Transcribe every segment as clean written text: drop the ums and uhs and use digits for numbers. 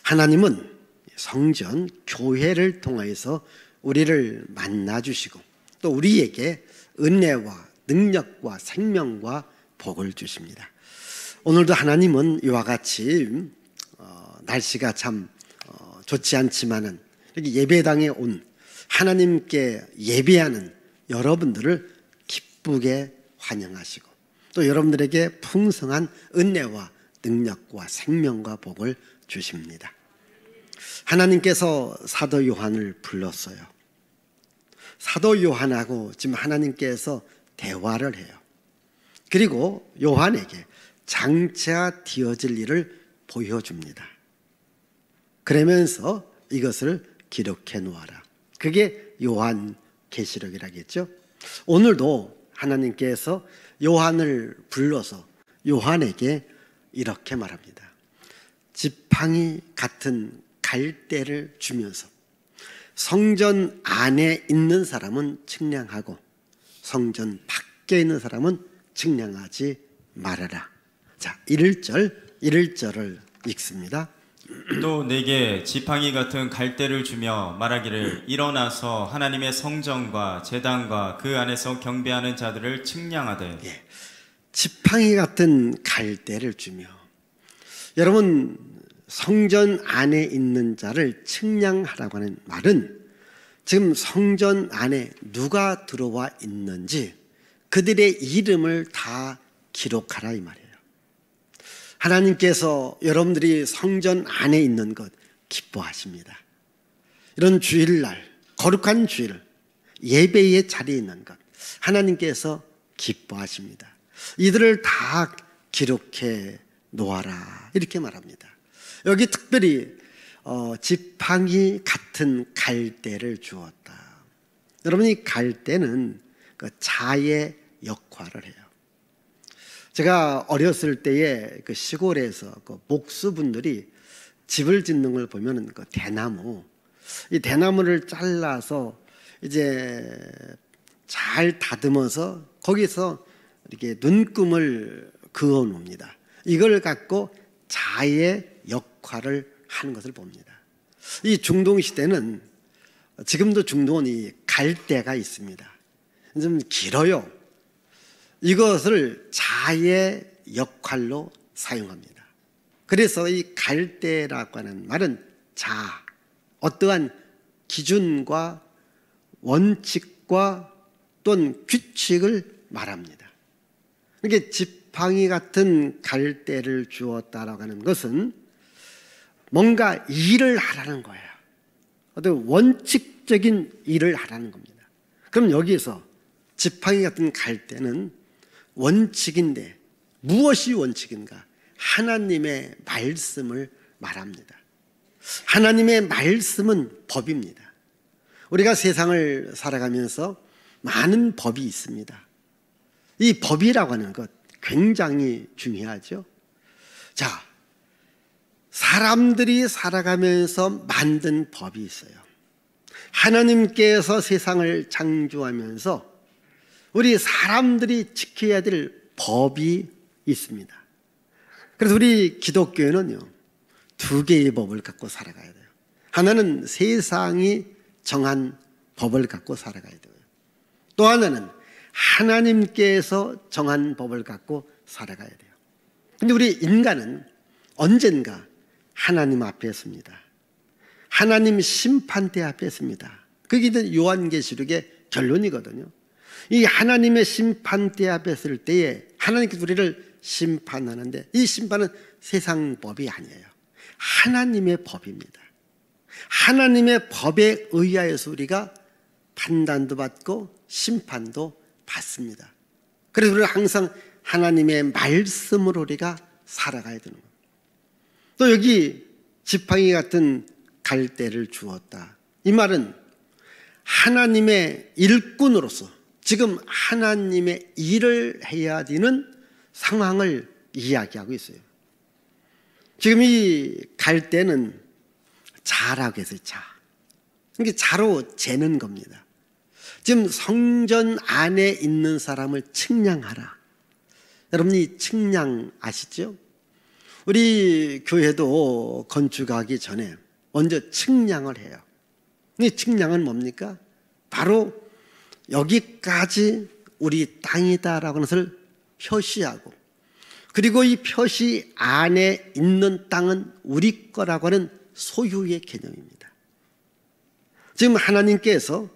하나님은 성전, 교회를 통해서 우리를 만나주시고 또 우리에게 은혜와 능력과 생명과 복을 주십니다. 오늘도 하나님은 이와 같이 날씨가 참 좋지 않지만은 여기 예배당에 온 하나님께 예배하는 여러분들을 기쁘게 환영하시고 또 여러분들에게 풍성한 은혜와 능력과 생명과 복을 주십니다. 하나님께서 사도 요한을 불렀어요. 사도 요한하고 지금 하나님께서 대화를 해요. 그리고 요한에게 장차 되어질 일을 보여줍니다. 그러면서 이것을 기록해 놓아라. 그게 요한계시록이라겠죠. 오늘도 하나님께서 요한을 불러서 요한에게 이렇게 말합니다. 지팡이 같은 갈대를 주면서 성전 안에 있는 사람은 측량하고 성전 밖에 있는 사람은 측량하지 말아라. 자, 1절을 읽습니다. 또 내게 지팡이 같은 갈대를 주며 말하기를 일어나서 하나님의 성전과 제단과 그 안에서 경배하는 자들을 측량하되. 지팡이 같은 갈대를 주며, 여러분 성전 안에 있는 자를 측량하라고 하는 말은 지금 성전 안에 누가 들어와 있는지 그들의 이름을 다 기록하라 이 말이에요. 하나님께서 여러분들이 성전 안에 있는 것 기뻐하십니다. 이런 주일날, 거룩한 주일, 예배의 자리에 있는 것 하나님께서 기뻐하십니다. 이들을 다 기록해 놓아라 이렇게 말합니다. 여기 특별히 지팡이 같은 갈대를 주었다. 여러분, 이 갈대는 그 자의 역할을 해요. 제가 어렸을 때에 그 시골에서 그 목수분들이 집을 짓는 걸 보면은 그 대나무, 이 대나무를 잘라서 이제 잘 다듬어서 거기서 이렇게 눈금을 그어 놓습니다. 이걸 갖고 자의 역할을 하는 것을 봅니다. 이 중동 시대는 지금도 중동은 이 갈대가 있습니다. 좀 길어요. 이것을 자의 역할로 사용합니다. 그래서 이 갈대라고 하는 말은 자, 어떠한 기준과 원칙과 또는 규칙을 말합니다. 이렇게 지팡이 같은 갈대를 주었다라고 하는 것은 뭔가 일을 하라는 거예요. 어떤 원칙적인 일을 하라는 겁니다. 그럼 여기에서 지팡이 같은 갈대는 원칙인데 무엇이 원칙인가? 하나님의 말씀을 말합니다. 하나님의 말씀은 법입니다. 우리가 세상을 살아가면서 많은 법이 있습니다. 이 법이라고 하는 것 굉장히 중요하죠. 자, 사람들이 살아가면서 만든 법이 있어요. 하나님께서 세상을 창조하면서 우리 사람들이 지켜야 될 법이 있습니다. 그래서 우리 기독교인은요, 두 개의 법을 갖고 살아가야 돼요. 하나는 세상이 정한 법을 갖고 살아가야 돼요. 또 하나는 하나님께서 정한 법을 갖고 살아가야 돼요. 근데 우리 인간은 언젠가 하나님 앞에 섭니다. 하나님 심판대 앞에 섭니다. 그게 요한계시록의 결론이거든요. 이 하나님의 심판대 앞에 설 때에 하나님께서 우리를 심판하는데 이 심판은 세상 법이 아니에요. 하나님의 법입니다. 하나님의 법에 의하여서 우리가 판단도 받고 심판도 받습니다. 그래서 우리가 항상 하나님의 말씀으로 우리가 살아가야 되는 겁니다. 또 여기 지팡이 같은 갈대를 주었다. 이 말은 하나님의 일꾼으로서 지금 하나님의 일을 해야 되는 상황을 이야기하고 있어요. 지금 이 갈대는 자라고 해서 자. 이게 자로 재는 겁니다. 지금 성전 안에 있는 사람을 측량하라. 여러분, 이 측량 아시죠? 우리 교회도 건축하기 전에 먼저 측량을 해요. 이 측량은 뭡니까? 바로 여기까지 우리 땅이다라고 하는 것을 표시하고, 그리고 이 표시 안에 있는 땅은 우리 거라고 하는 소유의 개념입니다. 지금 하나님께서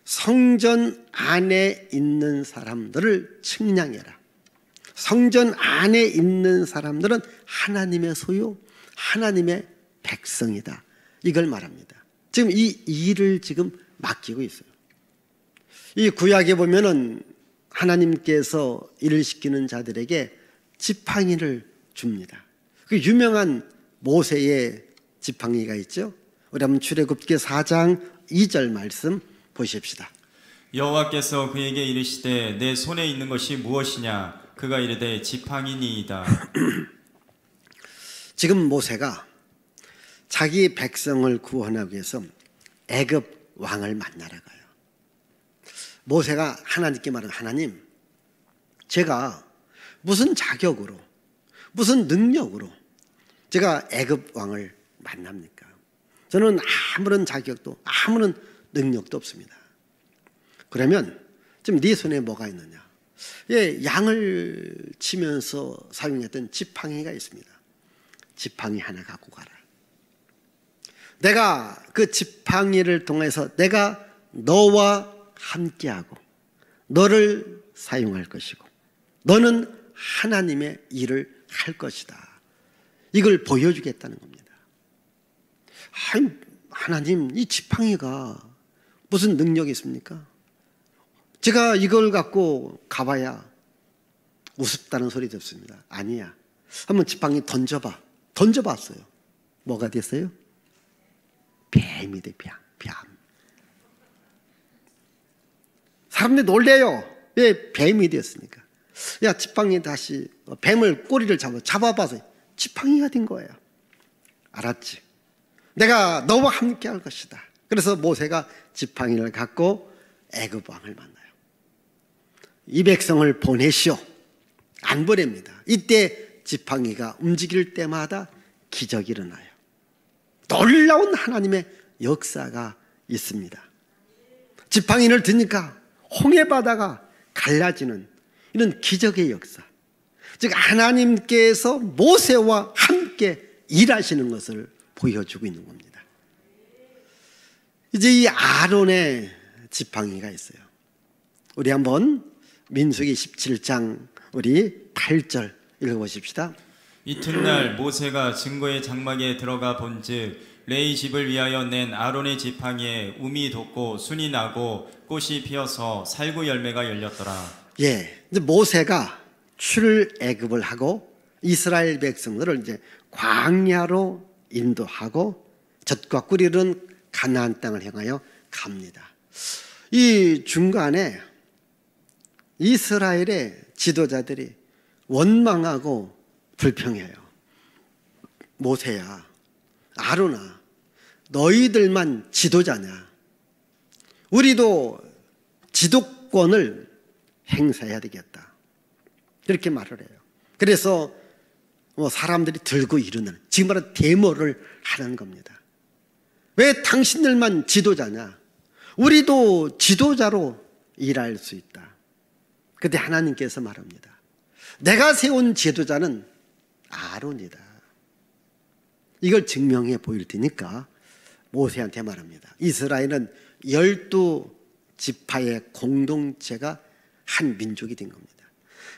성전 안에 있는 사람들을 측량해라. 성전 안에 있는 사람들은 하나님의 소유, 하나님의 백성이다. 이걸 말합니다. 지금 이 일을 지금 맡기고 있어요. 이 구약에 보면은 하나님께서 일을 시키는 자들에게 지팡이를 줍니다. 그 유명한 모세의 지팡이가 있죠. 우리 한번 출애굽기 4장 2절 말씀 보십시다. 여호와께서 그에게 이르시되 내 손에 있는 것이 무엇이냐? 그가 이르되 지팡이니이다. 지금 모세가 자기 백성을 구원하기 위해서 애굽 왕을 만나러 가요. 모세가 하나님께 말하는, 하나님, 제가 무슨 자격으로, 무슨 능력으로 제가 애굽 왕을 만납니까? 저는 아무런 자격도, 아무런 능력도 없습니다. 그러면 지금 네 손에 뭐가 있느냐? 예, 양을 치면서 사용했던 지팡이가 있습니다. 지팡이 하나 갖고 가라. 내가 그 지팡이를 통해서 내가 너와 함께하고 너를 사용할 것이고 너는 하나님의 일을 할 것이다. 이걸 보여주겠다는 겁니다. 아니, 하나님, 이 지팡이가 무슨 능력이 있습니까? 제가 이걸 갖고 가봐야 우습다는 소리 듣습니다. 아니야. 한번 지팡이 던져봐. 던져봤어요. 뭐가 됐어요? 뱀이 돼, 뱀. 사람들이 놀래요. 왜 뱀이 됐으니까. 야, 지팡이 다시 뱀을 꼬리를 잡아봐서 지팡이가 된 거예요. 알았지? 내가 너와 함께 할 것이다. 그래서 모세가 지팡이를 갖고 애굽 왕을 만나요. 이 백성을 보내시오. 안 보냅니다. 이때 지팡이가 움직일 때마다 기적이 일어나요. 놀라운 하나님의 역사가 있습니다. 지팡이를 드니까 홍해바다가 갈라지는 이런 기적의 역사, 즉 하나님께서 모세와 함께 일하시는 것을 보여주고 있는 겁니다. 이제 이 아론의 지팡이가 있어요. 우리 한번 민수기 17장 우리 8절 읽어보십시다. 이튿날 모세가 증거의 장막에 들어가 본즉 레위 집을 위하여 낸 아론의 지팡이에 움이 돋고 순이 나고 꽃이 피어서 살구 열매가 열렸더라. 예, 이제 모세가 출애굽을 하고 이스라엘 백성들을 이제 광야로 인도하고 젖과 꿀이 흐르는 가나안 땅을 향하여 갑니다. 이 중간에 이스라엘의 지도자들이 원망하고 불평해요. 모세야, 아론아, 너희들만 지도자냐? 우리도 지도권을 행사해야 되겠다. 이렇게 말을 해요. 그래서 사람들이 들고 이르는, 지금 말하는 데모를 하는 겁니다. 왜 당신들만 지도자냐? 우리도 지도자로 일할 수 있다. 그때 하나님께서 말합니다. 내가 세운 지도자는 아론이다. 이걸 증명해 보일 테니까 모세한테 말합니다. 이스라엘은 12지파의 공동체가 한 민족이 된 겁니다.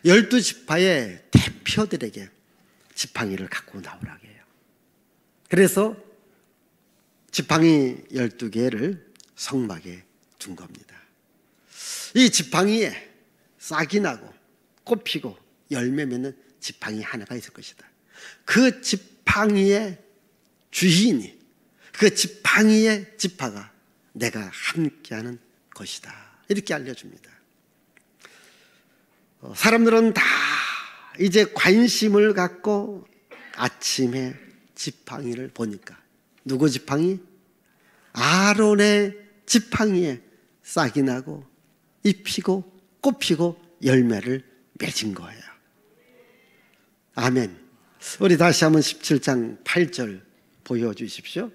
12지파의 대표들에게 지팡이를 갖고 나오라고 해요. 그래서 지팡이 12개를 성막에 둔 겁니다. 이 지팡이에 싹이 나고 꽃 피고 열매 맺는 지팡이 하나가 있을 것이다. 그 지팡이의 주인이, 그 지팡이의 지파가 내가 함께하는 것이다. 이렇게 알려줍니다. 사람들은 다 이제 관심을 갖고 아침에 지팡이를 보니까 누구 지팡이? 아론의 지팡이에 싹이 나고 잎 피고 꽃 피고 열매를 맺은 거예요. 아멘. 우리 다시 한번 17장 8절 보여주십시오.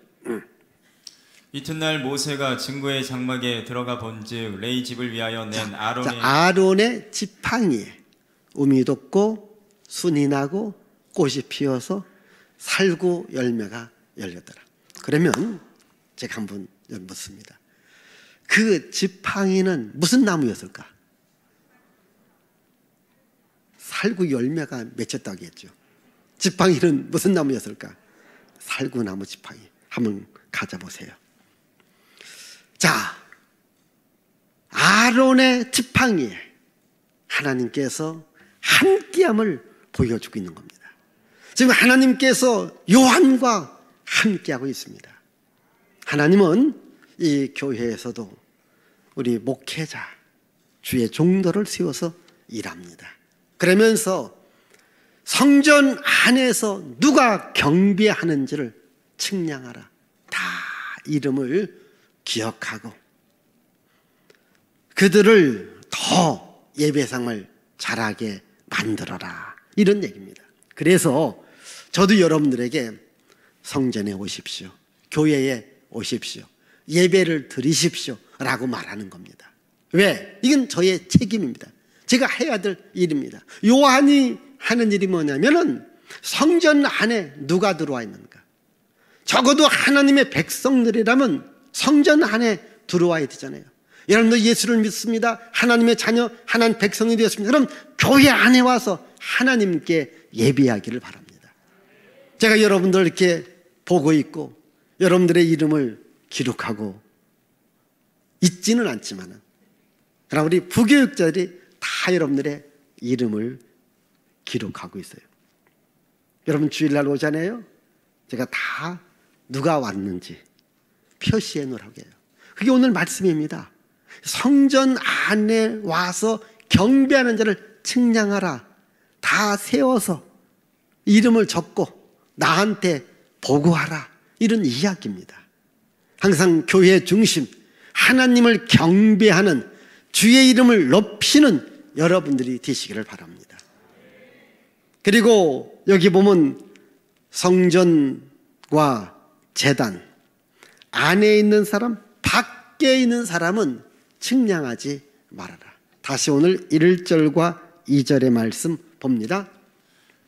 이튿날 모세가 증거의 장막에 들어가 본즉 레이 집을 위하여 낸 아론의 지팡이에 우미 돋고 순이 나고 꽃이 피어서 살구 열매가 열렸더라. 그러면 제가 한번 묻습니다. 그 지팡이는 무슨 나무였을까? 살구 열매가 맺혔다고 했죠. 지팡이는 무슨 나무였을까? 살구나무 지팡이. 한번 가져보세요. 자, 아론의 지팡이에 하나님께서 함께함을 보여주고 있는 겁니다. 지금 하나님께서 요한과 함께하고 있습니다. 하나님은 이 교회에서도 우리 목회자, 주의 종도를 세워서 일합니다. 그러면서 성전 안에서 누가 경배하는지를 측량하라. 다 이름을 기억하고 그들을 더 예배상을 잘하게 만들어라. 이런 얘기입니다. 그래서 저도 여러분들에게 성전에 오십시오. 교회에 오십시오. 예배를 드리십시오. 라고 말하는 겁니다. 왜? 이건 저의 책임입니다. 제가 해야 될 일입니다. 요한이 하는 일이 뭐냐면은 성전 안에 누가 들어와 있는가? 적어도 하나님의 백성들이라면 성전 안에 들어와야 되잖아요. 여러분도 예수를 믿습니다. 하나님의 자녀, 하나님 백성이 되었습니다. 그럼 교회 안에 와서 하나님께 예배하기를 바랍니다. 제가 여러분들 이렇게 보고 있고 여러분들의 이름을 기록하고 있지는 않지만 그러나 우리 부교육자들이 다 여러분들의 이름을 기록하고 있어요. 여러분 주일날 오잖아요. 제가 다 누가 왔는지 표시해 놓으라고 해요. 그게 오늘 말씀입니다. 성전 안에 와서 경배하는 자를 측량하라. 다 세워서 이름을 적고 나한테 보고하라. 이런 이야기입니다. 항상 교회 중심, 하나님을 경배하는 주의 이름을 높이는 여러분들이 되시기를 바랍니다. 그리고 여기 보면 성전과 제단 안에 있는 사람, 밖에 있는 사람은 측량하지 말아라. 다시 오늘 1절과 2절의 말씀 봅니다.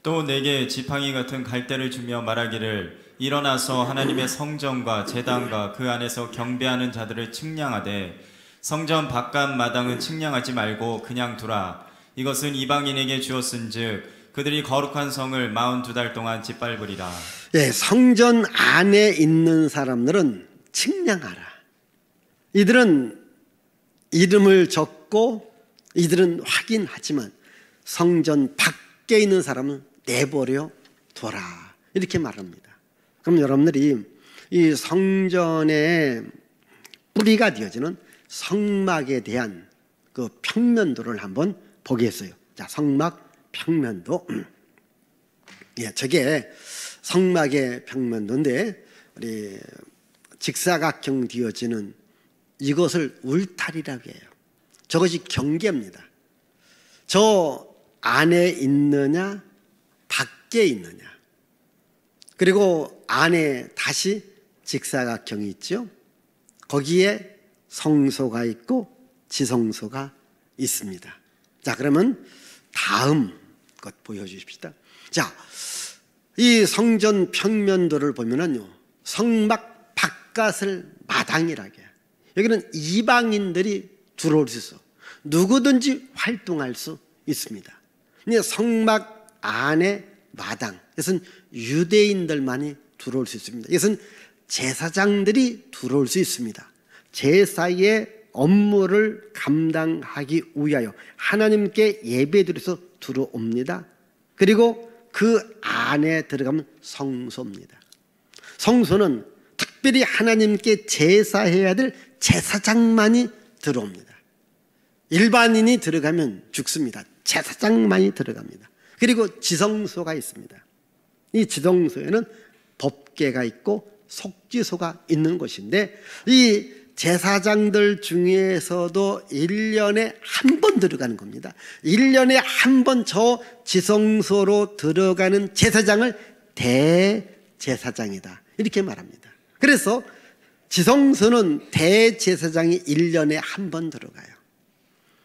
또 내게 지팡이 같은 갈대를 주며 말하기를 일어나서 하나님의 성전과 제단과 그 안에서 경배하는 자들을 측량하되 성전 바깥 마당은 측량하지 말고 그냥 두라. 이것은 이방인에게 주었은즉 그들이 거룩한 성을 42달 동안 짓밟으리라. 예, 성전 안에 있는 사람들은 측량하라. 이들은 이름을 적고 이들은 확인하지만 성전 밖에 있는 사람은 내버려 둬라. 이렇게 말합니다. 그럼 여러분들이 이 성전의 뿌리가 되어지는 성막에 대한 그 평면도를 한번 보겠어요. 자, 성막 평면도. 예, 저게 성막의 평면도인데 우리 직사각형 되어지는 이것을 울타리라고 해요. 저것이 경계입니다. 저 안에 있느냐 밖에 있느냐. 그리고 안에 다시 직사각형이 있죠. 거기에 성소가 있고 지성소가 있습니다. 자, 그러면 다음 것 보여주십시다. 자, 이 성전 평면도를 보면은요, 성막 바깥을 마당이라고 해요. 여기는 이방인들이 들어올 수 있어. 누구든지 활동할 수 있습니다. 근데 성막 안에 마당, 이것은 유대인들만이 들어올 수 있습니다. 이것은 제사장들이 들어올 수 있습니다. 제사의 업무를 감당하기 위하여 하나님께 예배드려서 들어옵니다. 그리고 그 안에 들어가면 성소입니다. 성소는 특별히 하나님께 제사해야 될 제사장만이 들어옵니다. 일반인이 들어가면 죽습니다. 제사장만이 들어갑니다. 그리고 지성소가 있습니다. 이 지성소에는 법궤가 있고 속죄소가 있는 곳인데 이 제사장들 중에서도 1년에 한 번 들어가는 겁니다. 1년에 한 번 저 지성소로 들어가는 제사장을 대제사장이다, 이렇게 말합니다. 그래서 지성소는 대제사장이 1년에 한 번 들어가요.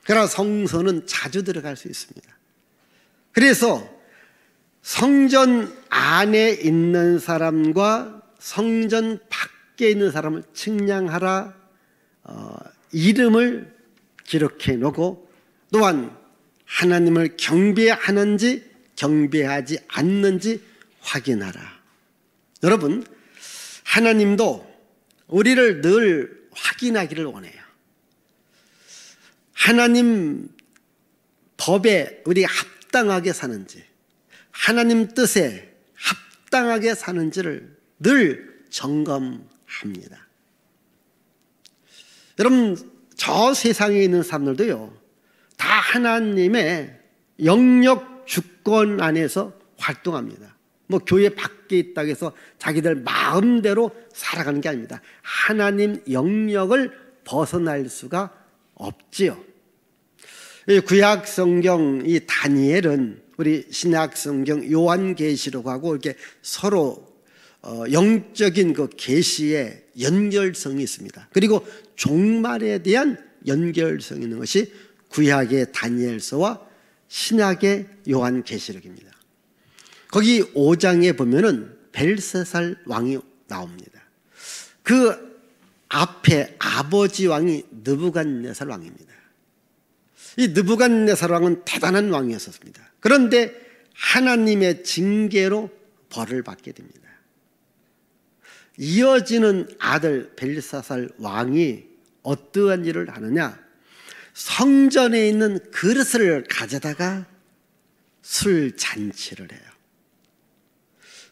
그러나 성소는 자주 들어갈 수 있습니다. 그래서 성전 안에 있는 사람과 성전 밖에 있는 사람을 측량하라, 이름을 기록해 놓고, 또한 하나님을 경배하는지 경배하지 않는지 확인하라. 여러분, 하나님도 우리를 늘 확인하기를 원해요. 하나님 법에 우리 합당하게 사는지, 하나님 뜻에 합당하게 사는지를 늘 점검합니다. 여러분, 저 세상에 있는 사람들도요, 다 하나님의 영역 주권 안에서 활동합니다. 뭐 교회 밖에 있다고 해서 자기들 마음대로 살아가는 게 아닙니다. 하나님 영역을 벗어날 수가 없지요. 구약 성경 이 다니엘은 우리 신약 성경 요한계시록하고 이렇게 서로 영적인 그 계시의 연결성이 있습니다. 그리고 종말에 대한 연결성이 있는 것이 구약의 다니엘서와 신약의 요한계시록입니다. 거기 5장에 보면은 벨사살 왕이 나옵니다. 그 앞에 아버지 왕이 느부갓네살 왕입니다. 이 느부갓네살 왕은 대단한 왕이었습니다. 그런데 하나님의 징계로 벌을 받게 됩니다. 이어지는 아들 벨사살 왕이 어떠한 일을 하느냐, 성전에 있는 그릇을 가져다가 술 잔치를 해요.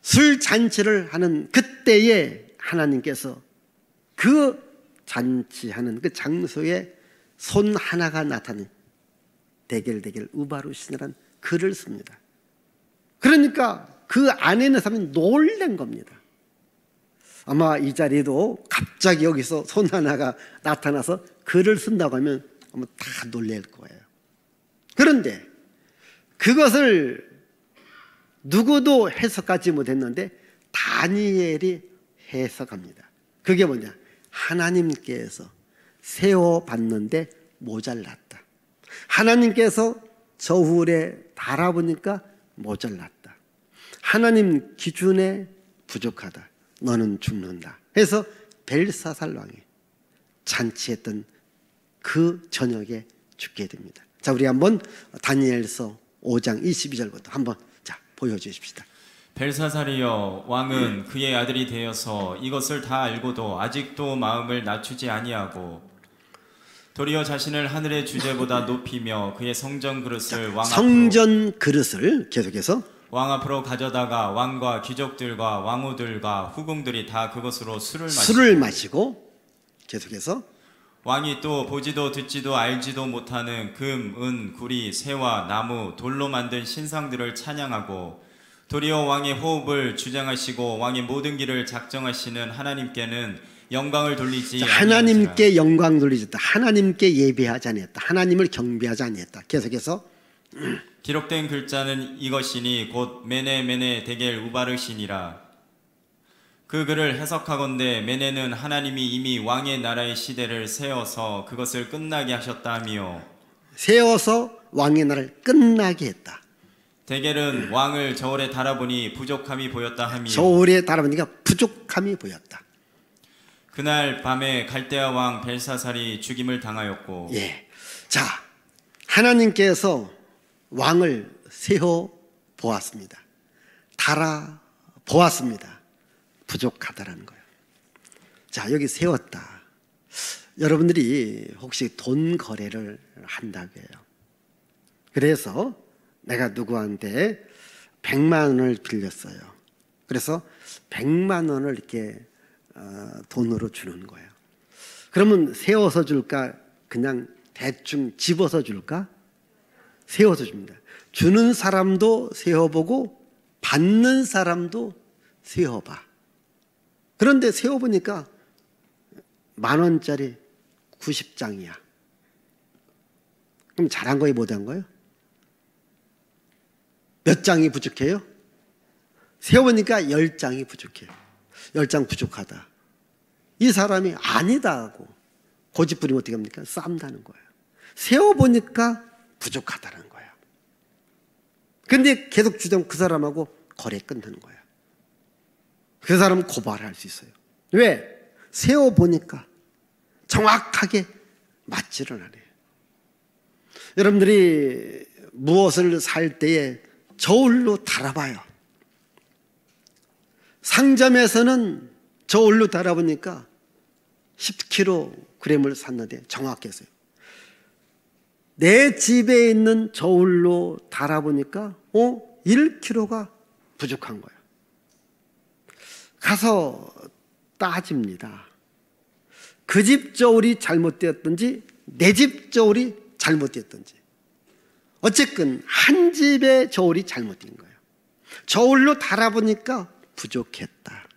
술 잔치를 하는 그때에 하나님께서 그 잔치하는 그 장소에 손 하나가 나타나는 대겔대겔 우바루신이라는 글을 씁니다. 그러니까 그 안에 있는 사람이 놀란 겁니다. 아마 이 자리도 갑자기 여기서 손 하나가 나타나서 글을 쓴다고 하면 아마 다 놀랄 거예요. 그런데 그것을 누구도 해석하지 못했는데 다니엘이 해석합니다. 그게 뭐냐, 하나님께서 세워봤는데 모자랐다. 하나님께서 저울에 달아보니까 모자랐다. 하나님 기준에 부족하다. 너는 죽는다. 해서 벨사살 왕이 잔치했던 그 저녁에 죽게 됩니다. 자, 우리 한번 다니엘서 5장 22절부터 한번 보여주십시다. 벨사살이여, 왕은 그의 아들이 되어서 이것을 다 알고도 아직도 마음을 낮추지 아니하고 도리어 자신을 하늘의 주제보다 높이며 그의 성전 그릇을 성전 그릇을 계속해서 왕 앞으로 가져다가 왕과 귀족들과 왕후들과 후궁들이 다 그것으로 술을 마시고 계속해서 왕이 또 보지도 듣지도 알지도 못하는 금, 은, 구리, 새와 나무, 돌로 만든 신상들을 찬양하고 도리어 왕의 호흡을 주장하시고 왕의 모든 길을 작정하시는 하나님께는 영광을 돌리지 않았다. 하나님께 영광 돌리지 않았다. 하나님께 예배하지 않았다. 하나님을 경배하지 않았다. 계속해서 기록된 글자는 이것이니 곧 메네 데겔 우바르시니라. 그 글을 해석하건대 메네는 하나님이 이미 왕의 나라의 시대를 세워서 그것을 끝나게 하셨다며, 세워서 왕의 나라를 끝나게 했다. 데겔은 왕을 저울에 달아보니 부족함이 보였다 하며, 저울에 달아보니까 부족함이 보였다. 그날 밤에 갈대아 왕 벨사살이 죽임을 당하였고, 자, 하나님께서 왕을 세워 보았습니다. 달아 보았습니다. 부족하다라는 거예요. 자, 여기 세웠다. 여러분들이 혹시 돈 거래를 한다고 해요. 그래서 내가 누구한테 100만 원을 빌렸어요. 그래서 100만 원을 이렇게 돈으로 주는 거예요. 그러면 세워서 줄까? 그냥 대충 집어서 줄까? 세워서 줍니다. 주는 사람도 세워보고 받는 사람도 세워봐. 그런데 세워보니까 10,000원짜리 90장이야. 그럼 잘한 거예요, 못한 거예요? 몇 장이 부족해요? 세워보니까 10장이 부족해요. 10장 부족하다. 이 사람이 아니다 하고 고집 부리면 어떻게 합니까? 싼다는 거예요. 세워보니까 부족하다는 거예요. 근데 계속 주장 그 사람하고 거래 끝나는 거예요. 그 사람은 고발할 수 있어요. 왜? 세워보니까 정확하게 맞지를 않아요. 여러분들이 무엇을 살 때에 저울로 달아봐요. 상점에서는 저울로 달아보니까 10kg을 샀는데 정확했어요. 내 집에 있는 저울로 달아보니까 1kg가 부족한 거예요. 가서 따집니다. 그 집 저울이 잘못되었든지 내 집 저울이 잘못되었든지 어쨌든 한 집의 저울이 잘못된 거예요. 저울로 달아보니까 부족했다.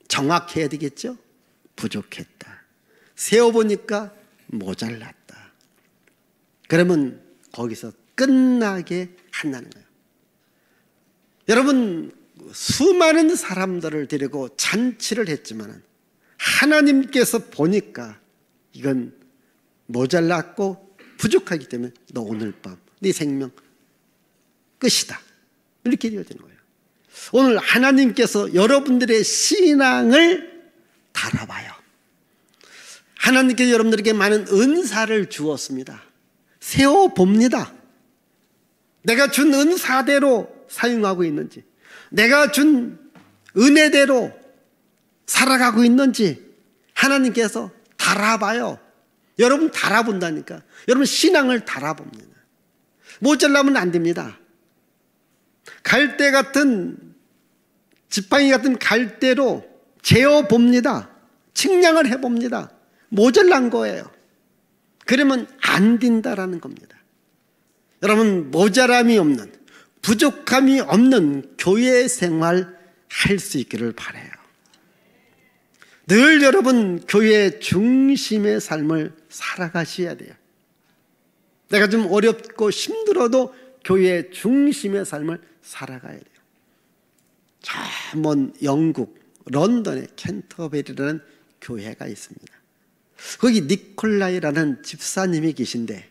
정확해야 되겠죠? 부족했다. 세워보니까 모자랐다. 그러면 거기서 끝나게 한다는 거예요. 여러분, 수많은 사람들을 데리고 잔치를 했지만 하나님께서 보니까 이건 모자랐고 부족하기 때문에 너 오늘 밤 네 생명 끝이다. 이렇게 되어지는 거예요. 오늘 하나님께서 여러분들의 신앙을 달아봐요. 하나님께서 여러분들에게 많은 은사를 주었습니다. 세워봅니다. 내가 준 은사대로 사용하고 있는지, 내가 준 은혜대로 살아가고 있는지 하나님께서 달아봐요. 여러분 달아본다니까. 여러분 신앙을 달아봅니다. 모자라면 안 됩니다. 갈대 같은 지팡이 같은 갈대로 재어봅니다. 측량을 해봅니다. 모자란 거예요. 그러면 안 된다라는 겁니다. 여러분 모자람이 없는, 부족함이 없는 교회 생활 할 수 있기를 바라요. 늘 여러분 교회 중심의 삶을 살아가셔야 돼요. 내가 좀 어렵고 힘들어도 교회 중심의 삶을 살아가야 돼요. 저 먼 영국 런던에 캔터베리라는 교회가 있습니다. 거기 니콜라이라는 집사님이 계신데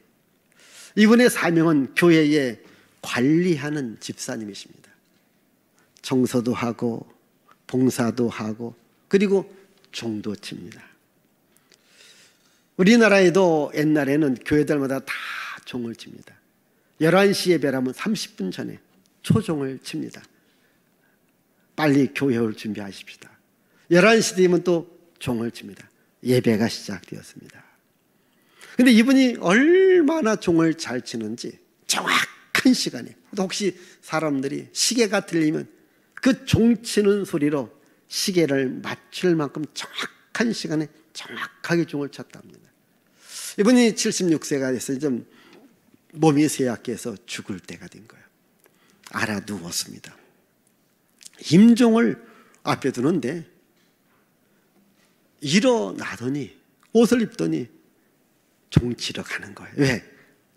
이분의 사명은 교회에 관리하는 집사님이십니다. 청소도 하고 봉사도 하고 그리고 종도 칩니다. 우리나라에도 옛날에는 교회들마다 다 종을 칩니다. 11시 예배라면 30분 전에 초종을 칩니다. 빨리 교회 올 준비하십시다. 11시 되면 또 종을 칩니다. 예배가 시작되었습니다. 근데 이분이 얼마나 종을 잘 치는지 정확한 시간에, 혹시 사람들이 시계가 들리면 그 종 치는 소리로 시계를 맞출 만큼 정확한 시간에 정확하게 종을 쳤답니다. 이분이 76세가 돼서 좀 몸이 쇠약해서 죽을 때가 된 거예요. 알아 누웠습니다. 임종을 앞에 두는데 일어나더니 옷을 입더니 종치러 가는 거예요. 왜?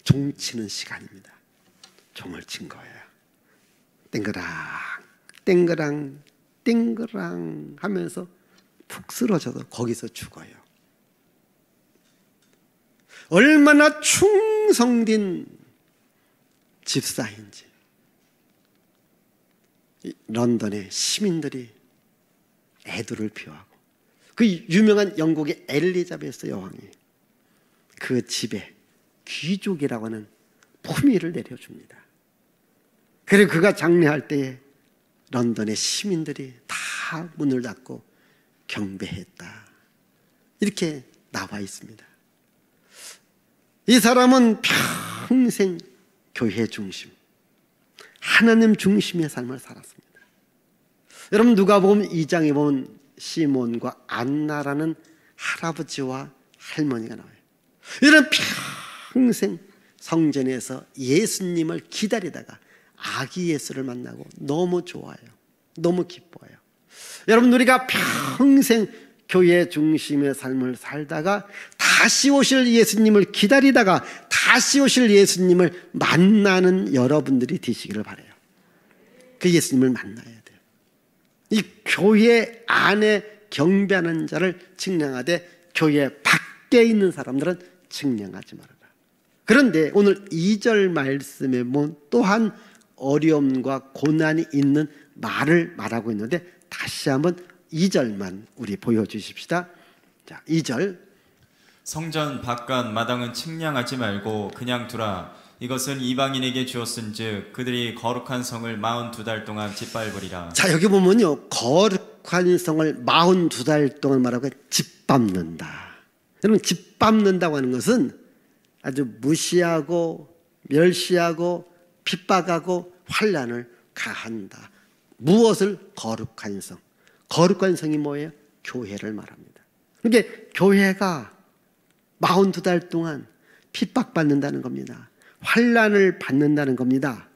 종치는 시간입니다. 종을 친 거예요. 땡그랑 땡그랑 땡그랑 하면서 푹 쓰러져서 거기서 죽어요. 얼마나 충성된 집사인지 런던의 시민들이 애도를 표하고 그 유명한 영국의 엘리자베스 여왕이 그 집에 귀족이라고 하는 품위를 내려줍니다. 그리고 그가 장례할 때에 런던의 시민들이 다 문을 닫고 경배했다. 이렇게 나와 있습니다. 이 사람은 평생 교회 중심, 하나님 중심의 삶을 살았습니다. 여러분 누가복음 2장에 보면 시몬과 안나라는 할아버지와 할머니가 나와요. 이런 평생 성전에서 예수님을 기다리다가 아기 예수를 만나고 너무 좋아요. 너무 기뻐요. 여러분 우리가 평생 교회 중심의 삶을 살다가 다시 오실 예수님을 기다리다가 다시 오실 예수님을 만나는 여러분들이 되시기를 바라요. 그 예수님을 만나야 돼요. 이 교회 안에 경배하는 자를 측량하되 교회 밖에 있는 사람들은 측량하지 말아라. 그런데 오늘 2절 말씀에 보면 또한 어려움과 고난이 있는 말을 말하고 있는데 다시 한번 2절만 우리 보여주십시다. 자, 2절. 성전 바깥 마당은 측량하지 말고 그냥 두라. 이것은 이방인에게 주었은즉 그들이 거룩한 성을 42달 동안 짓밟으리라. 자, 여기 보면요, 거룩한 성을 42달 동안 말하고 짓밟는다. 여러분, 짓밟는다고 하는 것은 아주 무시하고 멸시하고 핍박하고 환난을 가한다. 무엇을? 거룩한 성. 거룩한 성이 뭐예요? 교회를 말합니다. 그러니까 교회가 42달 동안 핍박받는다는 겁니다. 환난을 받는다는 겁니다.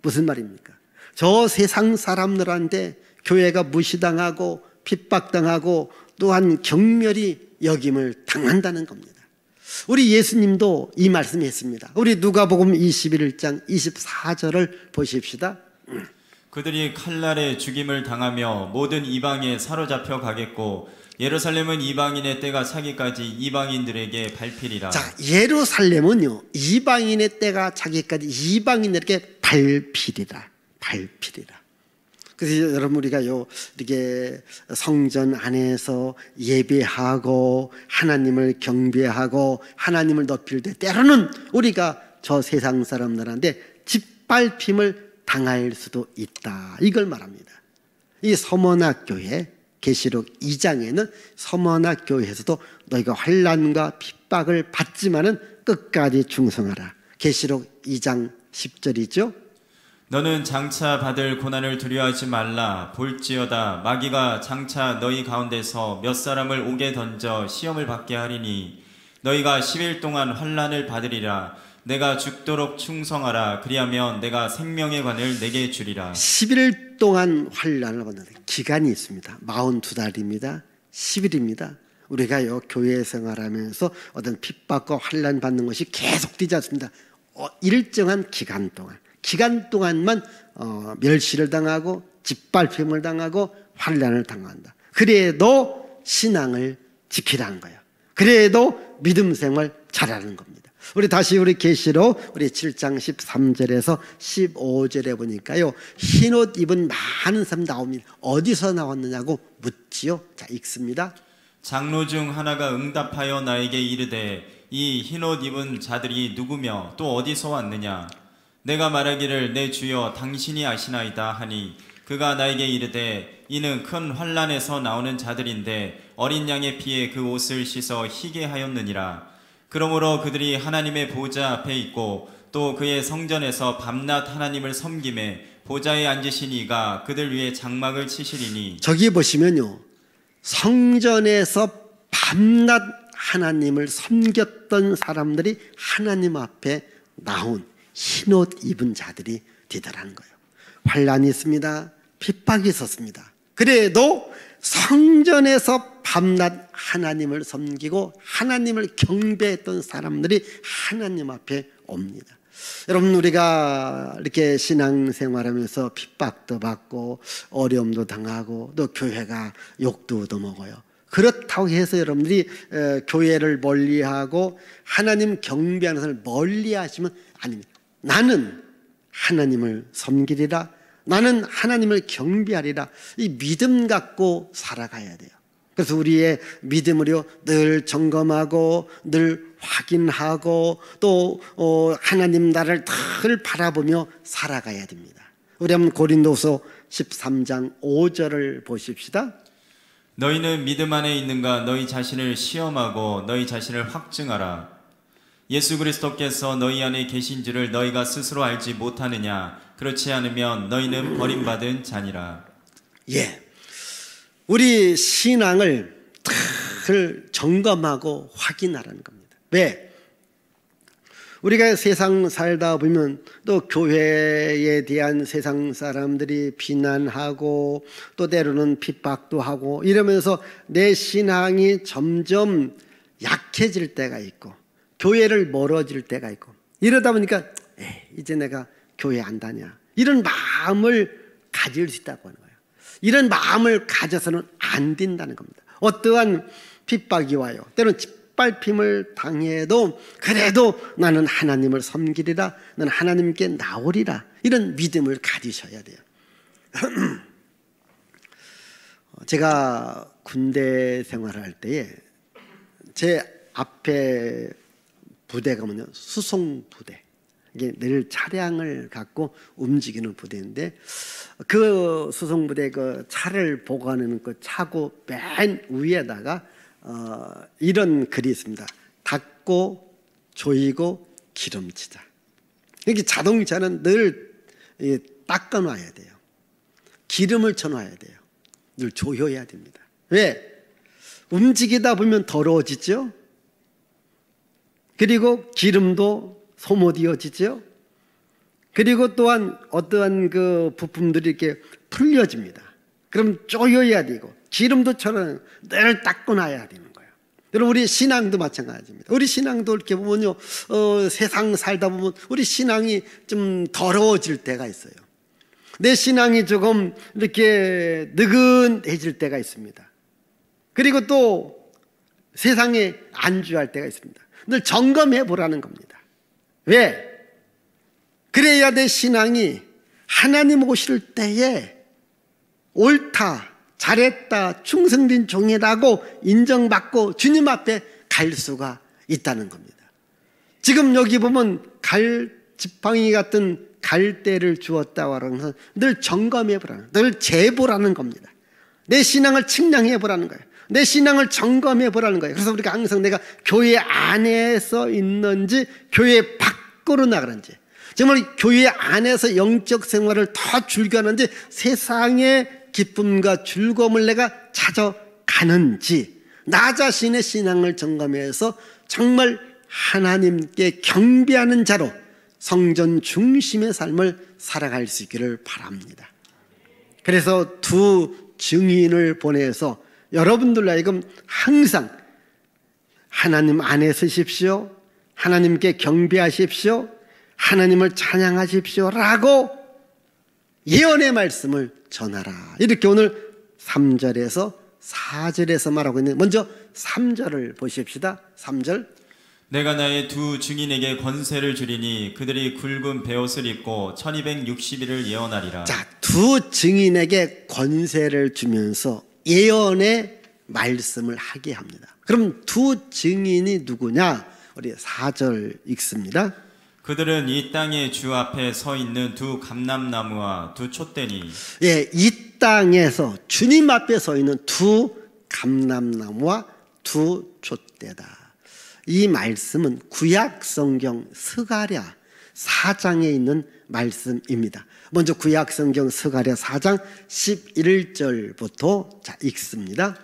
무슨 말입니까? 저 세상 사람들한테 교회가 무시당하고 핍박당하고 또한 경멸이 여김을 당한다는 겁니다. 우리 예수님도 이 말씀했습니다. 우리 누가복음 21장 24절을 보십시다. 그들이 칼날에 죽임을 당하며 모든 이방에 사로잡혀 가겠고 예루살렘은 이방인의 때가 차기까지 이방인들에게 밟히리라. 자, 예루살렘은요, 이방인의 때가 차기까지 이방인들에게 밟히리라. 그래서 여러분, 우리가요, 이렇게 성전 안에서 예배하고 하나님을 경배하고 하나님을 높일 때 때로는 우리가 저 세상 사람들한테 짓밟힘을 당할 수도 있다. 이걸 말합니다. 이 서머나교회 계시록 2장에는 서머나교회에서도 너희가 환난과 핍박을 받지만은 끝까지 충성하라. 계시록 2장 10절이죠. 너는 장차 받을 고난을 두려워하지 말라. 볼지어다 마귀가 장차 너희 가운데서 몇 사람을 옥에 던져 시험을 받게 하리니 너희가 10일 동안 환난을 받으리라. 내가 죽도록 충성하라. 그리하면 내가 생명의 관을 내게 주리라. 10일 동안 환난을 받는 기간이 있습니다. 42달입니다. 10일입니다. 우리가요, 교회 생활하면서 어떤 핍박과 환난 받는 것이 계속되지 않습니다. 일정한 기간 동안만 멸시를 당하고 짓밟힘을 당하고 환난을 당한다. 그래도 신앙을 지키라는 거예요. 그래도 믿음 생활 잘하는 겁니다. 우리 다시 우리 계시록 우리 7장 13절에서 15절에 보니까요, 흰옷 입은 많은 사람 나옵니다. 어디서 나왔느냐고 묻지요. 자, 읽습니다. 장로 중 하나가 응답하여 나에게 이르되 이 흰옷 입은 자들이 누구며 또 어디서 왔느냐. 내가 말하기를 내 주여 당신이 아시나이다 하니 그가 나에게 이르되 이는 큰 환난에서 나오는 자들인데 어린 양의 피에 그 옷을 씻어 희게 하였느니라. 그러므로 그들이 하나님의 보좌 앞에 있고 또 그의 성전에서 밤낮 하나님을 섬김에 보좌에 앉으신 이가 그들 위에 장막을 치시리니. 저기 보시면요, 성전에서 밤낮 하나님을 섬겼던 사람들이 하나님 앞에 나온 흰옷 입은 자들이 되더라는 거예요. 환난이 있습니다. 핍박이 있었습니다. 그래도 성전에서 밤낮 하나님을 섬기고 하나님을 경배했던 사람들이 하나님 앞에 옵니다. 여러분, 우리가 이렇게 신앙생활하면서 핍박도 받고 어려움도 당하고 또 교회가 욕도 얻어먹어요. 그렇다고 해서 여러분들이 교회를 멀리하고 하나님 경배하는 것을 멀리하시면 아닙니다. 나는 하나님을 섬기리라. 나는 하나님을 경배하리라. 이 믿음 갖고 살아가야 돼요. 그래서 우리의 믿음으로 늘 점검하고 늘 확인하고 또 하나님 나라를 늘 바라보며 살아가야 됩니다. 우리 한번 고린도서 13장 5절을 보십시다. 너희는 믿음 안에 있는가 너희 자신을 시험하고 너희 자신을 확증하라. 예수 그리스도께서 너희 안에 계신 줄을 너희가 스스로 알지 못하느냐. 그렇지 않으면 너희는 버림받은 자니라. 예, 우리 신앙을 늘 점검하고 확인하라는 겁니다. 왜? 우리가 세상 살다 보면 또 교회에 대한 세상 사람들이 비난하고 또 때로는 핍박도 하고 이러면서 내 신앙이 점점 약해질 때가 있고 교회를 멀어질 때가 있고 이러다 보니까 이제 내가 교회 안 다냐 이런 마음을 가질 수 있다고 하는 거예요. 이런 마음을 가져서는 안 된다는 겁니다. 어떠한 핍박이 와요. 때로는 짓밟힘을 당해도 그래도 나는 하나님을 섬기리라, 나는 하나님께 나오리라, 이런 믿음을 가지셔야 돼요. 제가 군대 생활할 때에 제 앞에 부대가 뭐냐, 수송부대. 이게 늘 차량을 갖고 움직이는 부대인데 그 수송부대 그 차를 보관하는 그 차고 맨 위에다가 이런 글이 있습니다. 닦고 조이고 기름치자. 이게 자동차는 늘 닦아놔야 돼요. 기름을 쳐놔야 돼요. 늘 조여야 됩니다. 왜? 움직이다 보면 더러워지죠. 그리고 기름도 소모되어지죠. 그리고 또한 어떠한 그 부품들이 이렇게 풀려집니다. 그럼 쪼여야 되고 기름도 처럼 늘 닦아놔야 되는 거예요. 여러분 우리 신앙도 마찬가지입니다. 우리 신앙도 이렇게 보면요, 세상 살다 보면 우리 신앙이 좀 더러워질 때가 있어요. 내 신앙이 조금 이렇게 느긋해질 때가 있습니다. 그리고 또 세상에 안주할 때가 있습니다. 늘 점검해 보라는 겁니다. 왜? 그래야 내 신앙이 하나님 오실 때에 옳다, 잘했다, 충성된 종이라고 인정받고 주님 앞에 갈 수가 있다는 겁니다. 지금 여기 보면 지팡이 같은 갈대를 주었다고 하면서 늘 점검해 보라는, 늘 재보라는 겁니다. 내 신앙을 측량해 보라는 거예요. 내 신앙을 점검해 보라는 거예요. 그래서 우리가 항상 내가 교회 안에서 있는지 교회 밖으로 나가는지, 정말 교회 안에서 영적 생활을 더 즐겨하는지 세상의 기쁨과 즐거움을 내가 찾아가는지, 나 자신의 신앙을 점검해서 정말 하나님께 경배하는 자로 성전 중심의 삶을 살아갈 수 있기를 바랍니다. 그래서 두 증인을 보내서 여러분들로 하여금 항상 하나님 안에 서십시오, 하나님께 경배하십시오, 하나님을 찬양하십시오 라고 예언의 말씀을 전하라. 이렇게 오늘 3절에서 4절에서 말하고 있는, 먼저 3절을 보십시다. 3절. 내가 나의 두 증인에게 권세를 주리니 그들이 굵은 베옷을 입고 1260일을 예언하리라. 자, 두 증인에게 권세를 주면서 예언의 말씀을 하게 합니다. 그럼 두 증인이 누구냐? 우리 4절 읽습니다. 그들은 이 땅의 주 앞에 서 있는 두 감람나무와 두 촛대니. 예, 이 땅에서 주님 앞에 서 있는 두 감람나무와 두 촛대다. 이 말씀은 구약 성경 스가랴 4장에 있는 말씀입니다. 먼저 구약 성경 스가랴 4장 11절부터 읽습니다.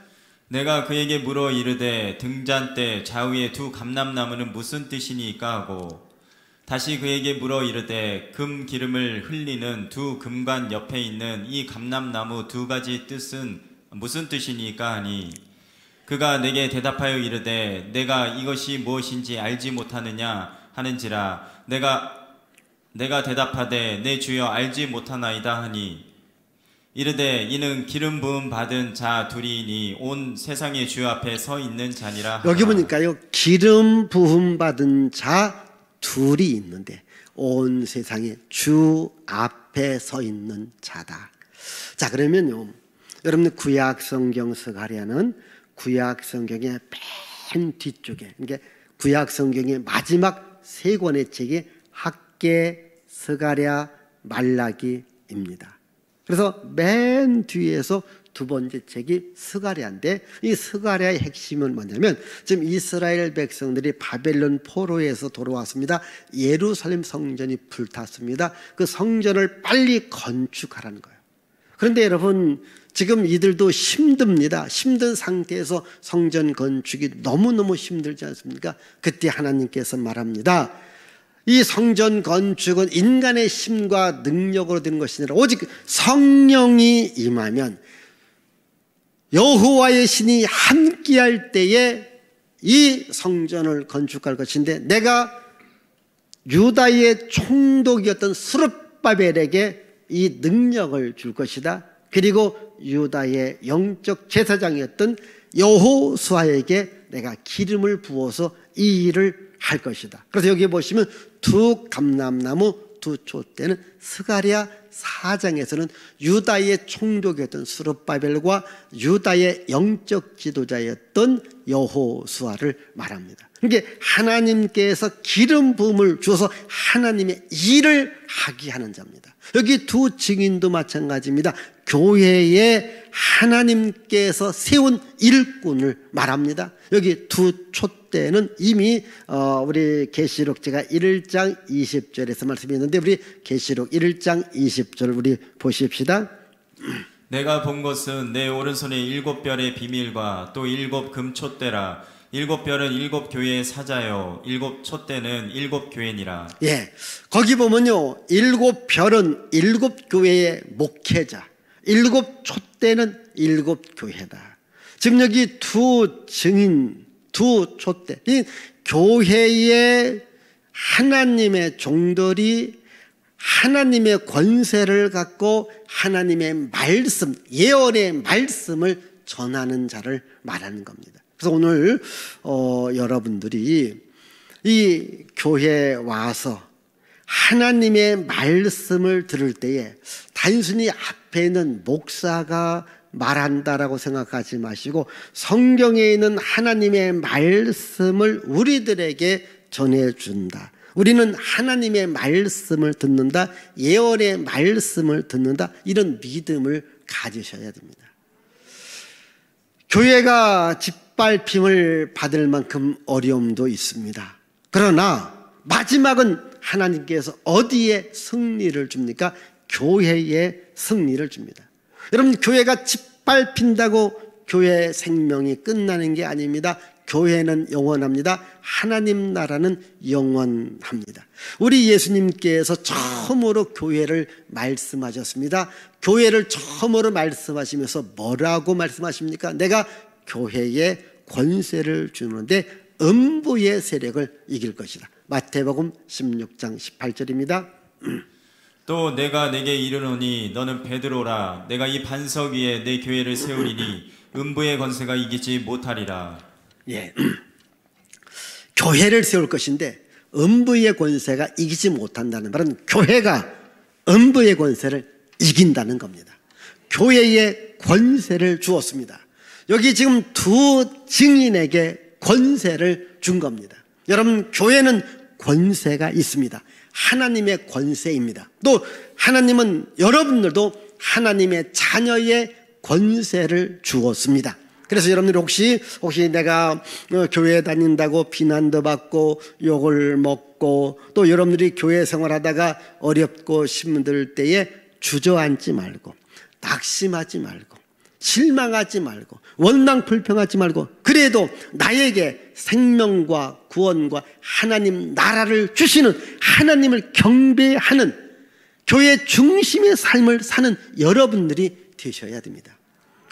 내가 그에게 물어 이르되 등잔대 좌우의 두 감람나무는 무슨 뜻이니까 하고, 다시 그에게 물어 이르되 금 기름을 흘리는 두 금관 옆에 있는 이 감람나무 두 가지 뜻은 무슨 뜻이니까 하니, 그가 내게 대답하여 이르되 내가 이것이 무엇인지 알지 못하느냐 하는지라. 내가 대답하되 내 주여 알지 못하나이다 하니, 이르되 이는 기름 부음 받은 자 둘이니 온 세상의 주 앞에 서 있는 자니라 하라. 여기 보니까요, 기름 부음 받은 자 둘이 있는데 온 세상의 주 앞에 서 있는 자다. 자, 그러면요, 여러분들 구약 성경 스가랴는 구약 성경의 맨 뒤쪽에, 그러니까 구약 성경의 마지막 세 권의 책이 학개, 스가랴, 말라기입니다. 그래서 맨 뒤에서 두 번째 책이 스가랴인데, 이 스가랴의 핵심은 뭐냐면 지금 이스라엘 백성들이 바벨론 포로에서 돌아왔습니다. 예루살렘 성전이 불탔습니다. 그 성전을 빨리 건축하라는 거예요. 그런데 여러분, 지금 이들도 힘듭니다. 힘든 상태에서 성전 건축이 너무너무 힘들지 않습니까? 그때 하나님께서 말합니다. 이 성전 건축은 인간의 힘과 능력으로 되는 것이 아니라 오직 성령이 임하면 여호와의 신이 함께할 때에 이 성전을 건축할 것인데, 내가 유다의 총독이었던 스룹바벨에게 이 능력을 줄 것이다. 그리고 유다의 영적 제사장이었던 여호수아에게 내가 기름을 부어서 이 일을 할 것이다. 그래서 여기 보시면 두 감람나무 두 촛대는 스가랴 4장에서는 유다의 총독이었던 스룹바벨과 유다의 영적 지도자였던 여호수아를 말합니다. 그러니까 하나님께서 기름 부음을 주어서 하나님의 일을 하게 하는 자입니다. 여기 두 증인도 마찬가지입니다. 교회에 하나님께서 세운 일꾼을 말합니다. 여기 두 촛대는 이미 우리 계시록 제가 1장 20절에서 말씀했는데, 우리 계시록 1장 20절 우리 보십시다. 내가 본 것은 내 오른손에 7별의 비밀과 또 7 금촛대라. 7별은 7 교회의 사자요 7 촛대는 7 교회니라. 예, 거기 보면요, 7별은 7 교회의 목회자, 7 촛대는 7 교회다. 지금 여기 두 증인, 두 촛대, 이 교회의 하나님의 종들이 하나님의 권세를 갖고 하나님의 말씀, 예언의 말씀을 전하는 자를 말하는 겁니다. 그래서 오늘 여러분들이 이 교회에 와서 하나님의 말씀을 들을 때에 단순히 앞에 있는 목사가 말한다라고 생각하지 마시고, 성경에 있는 하나님의 말씀을 우리들에게 전해준다. 우리는 하나님의 말씀을 듣는다, 예언의 말씀을 듣는다, 이런 믿음을 가지셔야 됩니다. 교회가 짓밟힘을 받을 만큼 어려움도 있습니다. 그러나 마지막은 하나님께서 어디에 승리를 줍니까? 교회에 승리를 줍니다. 여러분, 교회가 짓밟힌다고 교회의 생명이 끝나는 게 아닙니다. 교회는 영원합니다. 하나님 나라는 영원합니다. 우리 예수님께서 처음으로 교회를 말씀하셨습니다. 교회를 처음으로 말씀하시면서 뭐라고 말씀하십니까? 내가 교회에 권세를 주는데 음부의 세력을 이길 것이다. 마태복음 16장 18절입니다. 또 내가 내게 이르노니 너는 베드로라. 내가 이 반석 위에 내 교회를 세우리니 음부의 권세가 이기지 못하리라. 예, 교회를 세울 것인데 음부의 권세가 이기지 못한다는 말은 교회가 음부의 권세를 이긴다는 겁니다. 교회에 권세를 주었습니다. 여기 지금 두 증인에게 권세를 준 겁니다. 여러분, 교회는 권세가 있습니다. 하나님의 권세입니다. 또 하나님은 여러분들도 하나님의 자녀의 권세를 주었습니다. 그래서 여러분들이 혹시 내가 교회 다닌다고 비난도 받고 욕을 먹고, 또 여러분들이 교회 생활하다가 어렵고 힘들 때에 주저앉지 말고, 낙심하지 말고, 실망하지 말고, 원망 불평하지 말고, 그래도 나에게 생명과 구원과 하나님 나라를 주시는 하나님을 경배하는 교회 중심의 삶을 사는 여러분들이 되셔야 됩니다.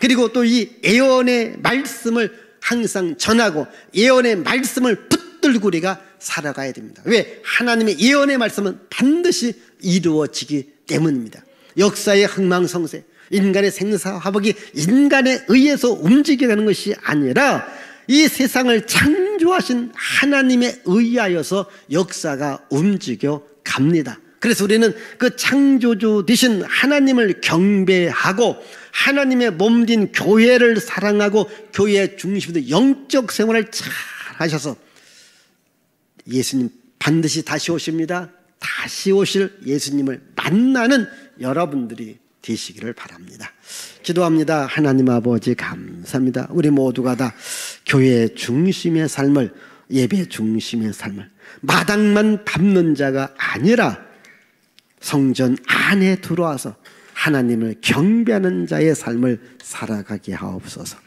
그리고 또 이 예언의 말씀을 항상 전하고 예언의 말씀을 붙들고 우리가 살아가야 됩니다. 왜? 하나님의 예언의 말씀은 반드시 이루어지기 때문입니다. 역사의 흥망성쇠, 인간의 생사화복이 인간에 의해서 움직여가는 것이 아니라 이 세상을 창조하신 하나님에 의하여서 역사가 움직여 갑니다. 그래서 우리는 그 창조주 되신 하나님을 경배하고 하나님의 몸된 교회를 사랑하고 교회 중심으로 영적 생활을 잘 하셔서 예수님 반드시 다시 오십니다. 다시 오실 예수님을 만나는 여러분들이 되시기를 바랍니다. 기도합니다. 하나님 아버지 감사합니다. 우리 모두가 다 교회 중심의 삶을, 예배 중심의 삶을, 마당만 밟는 자가 아니라 성전 안에 들어와서 하나님을 경배하는 자의 삶을 살아가게 하옵소서.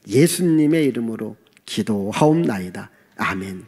예수님의 이름으로 기도하옵나이다. 아멘.